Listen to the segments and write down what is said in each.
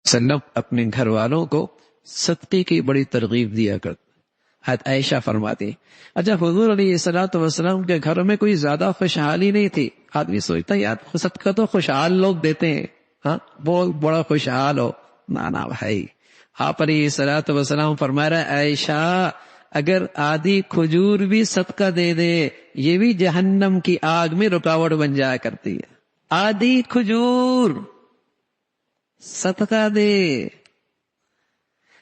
وسلم اپنے گھر والوں کو صدقے کی بڑی ترغیب دیا کرتے. حضرت عائشہ فرماتی اچھا حضور علیہ الصلوۃ والسلام کے گھر میں کوئی زیادہ خوشحالی نہیں تھی. آدمی سوچتا یار صدقہ تو خوشحال لوگ دیتے ہیں, ہاں بہت بڑا خوشحال ہو. نا بھائی, آپ علیہ الصلوۃ والسلام فرما رہے عائشہ اگر آدھی کھجور بھی صدقہ دے دے یہ بھی جہنم کی آگ میں رکاوٹ بن جایا کرتی ہے. آدھی کھجور صدقہ دے.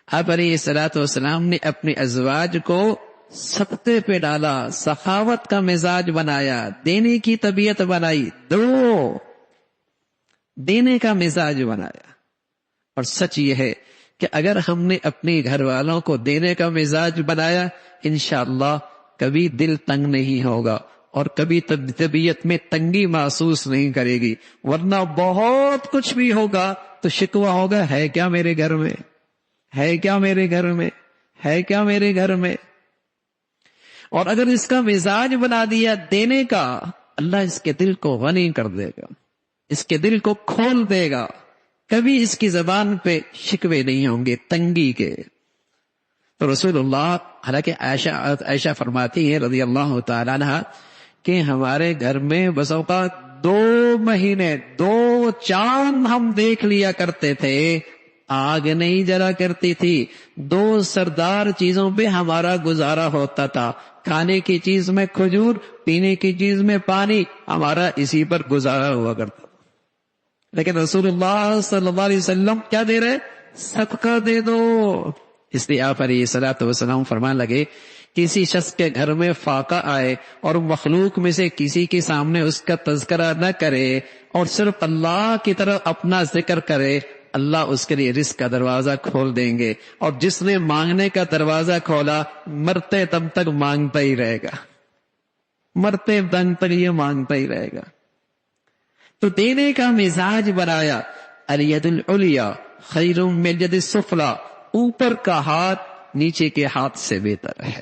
آپ علیہ الصلوۃ والسلام نے اپنے ازواج کو صدقے پہ ڈالا, سخاوت کا مزاج بنایا, دینے کی طبیعت بنائی, دو دینے کا مزاج بنایا. اور سچ یہ ہے کہ اگر ہم نے اپنے گھر والوں کو دینے کا مزاج بنایا انشاءاللہ کبھی دل تنگ نہیں ہوگا اور کبھی طبیعت میں تنگی محسوس نہیں کرے گی. ورنہ بہت کچھ بھی ہوگا تو شکوہ ہوگا, ہے کیا میرے گھر میں, ہے کیا میرے گھر میں, ہے کیا میرے گھر میں. اور اگر اس کا مزاج بنا دیا دینے کا, اللہ اس کے دل کو غنی کر دے گا, اس کے دل کو کھول دے گا. کبھی اس کی زبان پہ شکوے نہیں ہوں گے تنگی کے. تو رسول اللہ, حالانکہ عائشہ فرماتی ہے رضی اللہ تعالیٰ عنہ کہ ہمارے گھر میں بس اوقات 2 مہینے 2 چاند ہم دیکھ لیا کرتے تھے, آگ نہیں جلا کرتی تھی. 2 سردار چیزوں پہ ہمارا گزارا ہوتا تھا, کھانے کی چیز میں کھجور, پینے کی چیز میں پانی, ہمارا اسی پر گزارا ہوا کرتا تھا. لیکن رسول اللہ صلی اللہ علیہ وسلم کیا دے رہے, صدقہ دے دو. اس لیے آپ علیہ الصلوۃ والسلام فرمان لگے کسی شخص کے گھر میں فاقہ آئے اور مخلوق میں سے کسی کے سامنے اس کا تذکرہ نہ کرے اور صرف اللہ کی طرف اپنا ذکر کرے, اللہ اس کے لیے رزق کا دروازہ کھول دیں گے. اور جس نے مانگنے کا دروازہ کھولا مرتے دم تک مانگتا ہی رہے گا, مرتے دم تک یہ مانگتا ہی رہے گا. تو دینے کا مزاج بنایا. الید العلیٰ خیر من الید السفلیٰ, اوپر کا ہاتھ نیچے کے ہاتھ سے بہتر ہے.